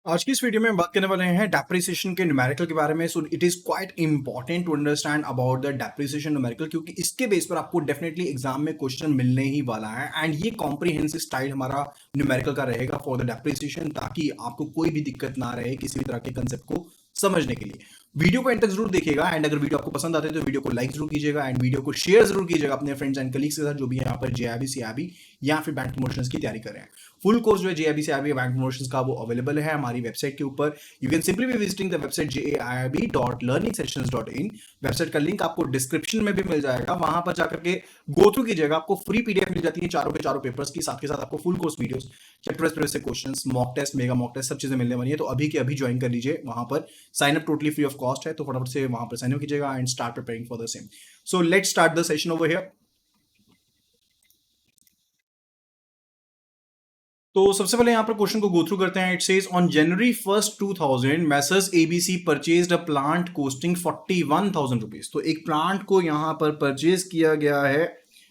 आज की इस वीडियो में हम बात करने वाले हैं डेप्रिसिएशन के न्यूमेरिकल के बारे में। So it is quite important to understand about the depreciation numerical, क्योंकि इसके बेस पर आपको डेफिनेटली एग्जाम में क्वेश्चन मिलने ही वाला है। एंड ये कॉम्प्रिहेंसिव स्टाइल हमारा न्यूमेरिकल का रहेगा फॉर द डेप्रिसिएशन, ताकि आपको कोई भी दिक्कत ना रहे किसी भी तरह के कंसेप्ट को समझने के लिए। वीडियो को एंड तक जरूर देखिएगा, एंड अगर वीडियो आपको पसंद आते हैं तो वीडियो को लाइक जरूर कीजिएगा एंड वीडियो को शेयर जरूर कीजिएगा अपने फ्रेंड्स एंड कलीग्स के साथ, जो भी यहाँ पर जेआईबी सीआईबी या फिर बैंक प्रमोशंस की तैयारी कर रहे हैं। फुल कोर्स जो है जेआईबी सीआईबी बैंक प्रमोशंस का वो अवेलेबल है हमारी वेबसाइट के ऊपर। You can simply be visiting the website jaib.learningsessions.in। Website का लिंक आपको डिस्क्रिप्शन में भी मिल जाएगा, वहां पर जाकर के गो थ्रू कीजिएगा। आपको फ्री पीडीएफ मिल जाती है चारों के चारों पेपर्स की, साथ के साथ आपको फुल कोर्स वीडियोस, चैप्टर से questions, mock test, mega mock test, सब चीजें मिलने वाली है। तो अभी के अभी ज्वाइन कर लीजिए, वहां पर sign up totally free of cost है, तो फटाफट से वहां पर साइन अप कीजिएगा and start preparing for the same. So let's start the session over here. तो सबसे पहले यहाँ पर क्वेश्चन को गो थ्रू करते हैं। It says on January 1st 2000 Messrs ABC purchased a plant costing 41,000 rupees. तो एक प्लांट को यहाँ पर परचेज किया गया है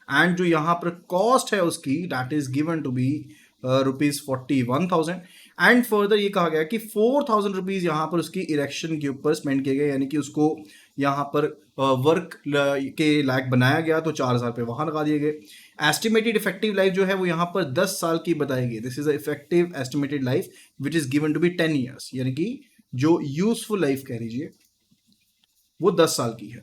एंड जो यहाँ पर कॉस्ट है उसकी that is given to be ₹41,000। And further ये कहा गया कि 4,000 रुपीज यहाँ पर उसकी इरेक्शन के ऊपर स्पेंड किए गए, यानी कि उसको यहाँ पर वर्क के लायक बनाया गया, तो 4,000 रुपये वहां लगा दिए गए। एस्टिमेटेड इफेक्टिव लाइफ जो है वो यहाँ पर 10 साल की बताई गई। This is effective estimated life which is given to be 10 years, यानी कि जो यूजफुल लाइफ कह लीजिए वो 10 साल की है।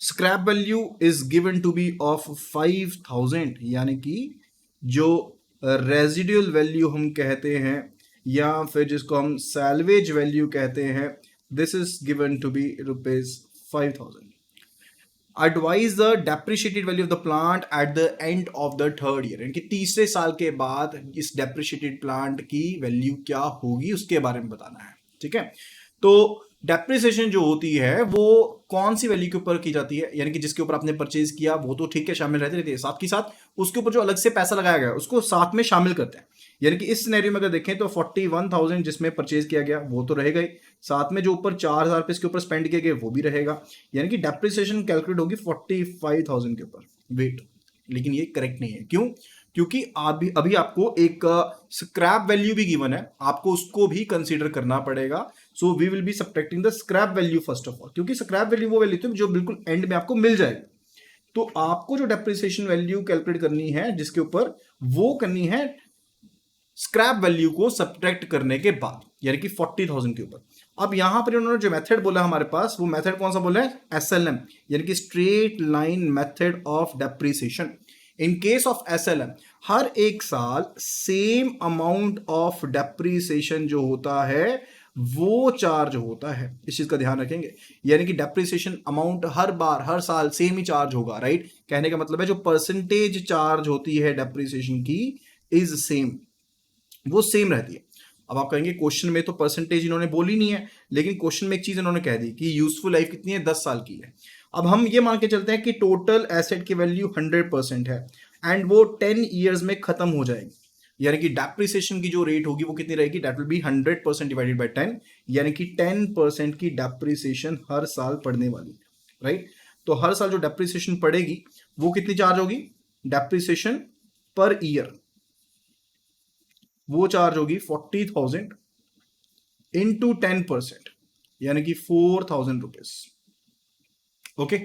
Scrap value is given to be of 5,000, यानी कि जो रेजिडुअल वैल्यू हम कहते हैं या फिर जिसको हम सैल्वेज वैल्यू कहते हैं, this is given to be ₹5,000। Advise the depreciated value of the plant at the end of the third year, यानी कि तीसरे साल के बाद इस डेप्रिशिएटेड प्लांट की वैल्यू क्या होगी उसके बारे में बताना है। ठीक है, तो डेप्रिसिएशन जो होती है वो कौन सी वैल्यू के ऊपर की जाती है, यानी कि जिसके ऊपर आपने परचेज किया वो तो ठीक है शामिल रहती है, साथ ही साथ उसके ऊपर जो अलग से पैसा लगाया गया उसको साथ में शामिल करते हैं। यानी कि इस सिनेरियो में अगर देखें तो 41,000 जिसमें परचेज किया गया वो तो रहेगा ही, साथ में जो ऊपर 4,000 रुपये इसके ऊपर स्पेंड किए गए वो भी रहेगा, यानी कि डेप्रिसिएशन कैलकुलेट होगी 45,000 के ऊपर। वेट, लेकिन ये करेक्ट नहीं है। क्यों? क्योंकि अभी अभी आपको एक स्क्रैप वैल्यू भी गिवन है, आपको उसको भी कंसीडर करना पड़ेगा। So we will be subtracting the scrap value first of all, क्योंकि स्क्रैप वैल्यू वो वैल्यू थी जो बिल्कुल एंड में आपको मिल जाएगी। तो आपको जो डेप्रिसिएशन वैल्यू कैलकुलेट करनी है जिसके ऊपर, वो करनी है स्क्रैप वैल्यू को सब्ट्रैक्ट करने के बाद, यानी कि 40,000 के ऊपर। अब यहां पर उन्होंने जो मेथड बोला हमारे पास, वो मेथड कौन सा बोला है? एसएलएम, यानी कि straight line method of depreciation. In case of SLM हर एक साल सेम अमाउंट ऑफ डेप्रिसिएशन जो होता है वो चार्ज होता है, इस चीज का ध्यान रखेंगे। यानी कि डेप्रिसिएशन अमाउंट हर बार हर साल सेम ही चार्ज होगा, राइट? कहने का मतलब है जो परसेंटेज चार्ज होती है डेप्रिसिएशन की इज सेम, वो सेम रहती है। अब आप कहेंगे क्वेश्चन में तो परसेंटेज इन्होंने बोली नहीं है, लेकिन क्वेश्चन में एक चीज इन्होंने कह दी कि यूजफुल लाइफ कितनी है? 10 साल की है। अब हम ये मान के चलते हैं कि टोटल एसेट की वैल्यू 100% है एंड वो 10 ईयर्स में खत्म हो जाएगी, यानी कि डेप्रिसिएशन की जो रेट होगी वो कितनी रहेगी? That will B 100% divided by 10, यानी कि 10% की डेप्रिसिएशन हर साल पड़ने वाली, राइट? तो हर साल जो डेप्रिसिएशन पड़ेगी वो कितनी चार्ज होगी? डेप्रिसिएशन पर ईयर वो चार्ज होगी 40,000 इंटू 10%, यानी कि 4,000 रुपीज। ओके,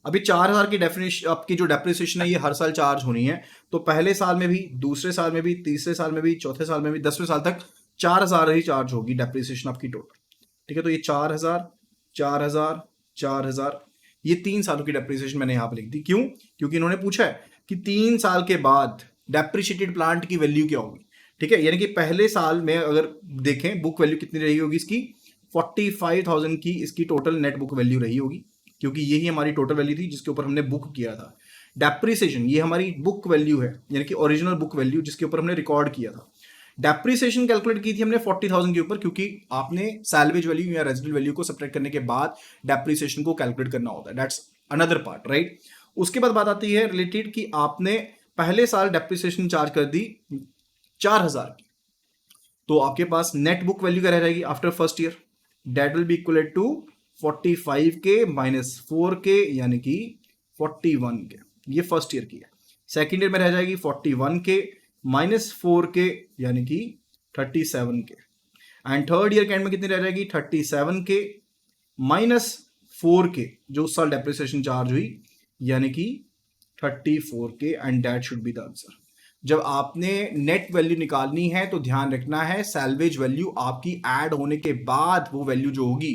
अभी 4,000 की डेफिनेशन आपकी जो डेप्रिसिएशन है ये हर साल चार्ज होनी है। तो पहले साल में भी, दूसरे साल में भी, तीसरे साल में भी, चौथे साल में भी, 10वें साल तक 4,000 ही चार्ज होगी डेप्रिसिएशन आपकी टोटल। ठीक है, तो ये 4,000 4,000 4,000 ये 3 सालों की डेप्रिसिएशन मैंने यहां पर लिख दी। क्यों? क्योंकि इन्होंने पूछा है कि 3 साल के बाद डेप्रिशिएटेड प्लांट की वैल्यू क्या होगी। ठीक है, यानी कि पहले साल में अगर देखें बुक वैल्यू कितनी रही होगी इसकी, 45,000 की इसकी टोटल नेट बुक वैल्यू रही होगी, क्योंकि यही हमारी टोटल वैल्यू थी जिसके ऊपर हमने बुक किया था। डेप्रिसिएशन ये हमारी बुक वैल्यू है, यानी कि ओरिजिनल बुक वैल्यू जिसके ऊपर हमने रिकॉर्ड किया था। डेप्रिसिएशन कैलकुलेट की थी हमने 40,000 के ऊपर, क्योंकि आपने सैल्वेज वैल्यू या रेजिडुअल वैल्यू को सब्ट्रैक्ट करने के बाद डेप्रिसिएशन को कैलकुलेट करना होता है। That's another part, right? उसके बाद बात आती है रिलेटेड कि आपने पहले साल डेप्रिसिएशन चार्ज कर दी 4,000 की, तो आपके पास नेट बुक वैल्यू क्या रह जाएगी after first year? That will be equal to 45K minus 4K, यानी कि 41K। ये फर्स्ट ईयर की है। सेकेंड ईयर में रह जाएगी 41K माइनस 4K, यानी कि 37K, एंड थर्ड ईयर के एंड में कितनी रह जाएगी 37K माइनस 4K जो उस साल डेप्रिसिएशन चार्ज हुई, यानी कि 34K, and that should be the answer. जब आपने नेट वैल्यू निकालनी है तो ध्यान रखना है सैल्वेज वैल्यू आपकी ऐड होने के बाद वो वैल्यू जो होगी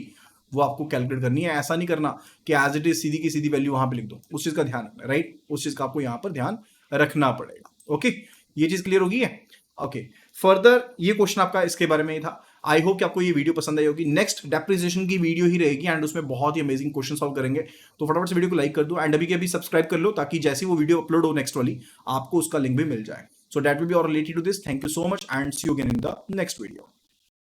वो आपको कैलकुलेट करनी है। ऐसा नहीं करना कि एज इट इज सीधी की सीधी वैल्यू वहां पे लिख दो, उस चीज का ध्यान रखना, राइट? उस चीज का आपको यहां पर ध्यान रखना पड़ेगा। ओके, ये चीज क्लियर होगी है? ओके, फर्दर ये क्वेश्चन आपका इसके बारे में ही था। आई होप कि आपको ये वीडियो पसंद आई होगी। नेक्स्ट डेप्रिसिएशन की वीडियो ही रहेगी एंड उसमें बहुत ही अमेजिंग क्वेश्चन सॉल्व करेंगे। तो फटाफट से वीडियो को लाइक कर दो एंड अभी के अभी सब्सक्राइब कर लो ताकि जैसी वो वीडियो अपलोड हो नेक्स्ट वाली आपको उसका लिंक भी मिल जाए। So that will be all related to this. Thank you so much and see you again in the next video.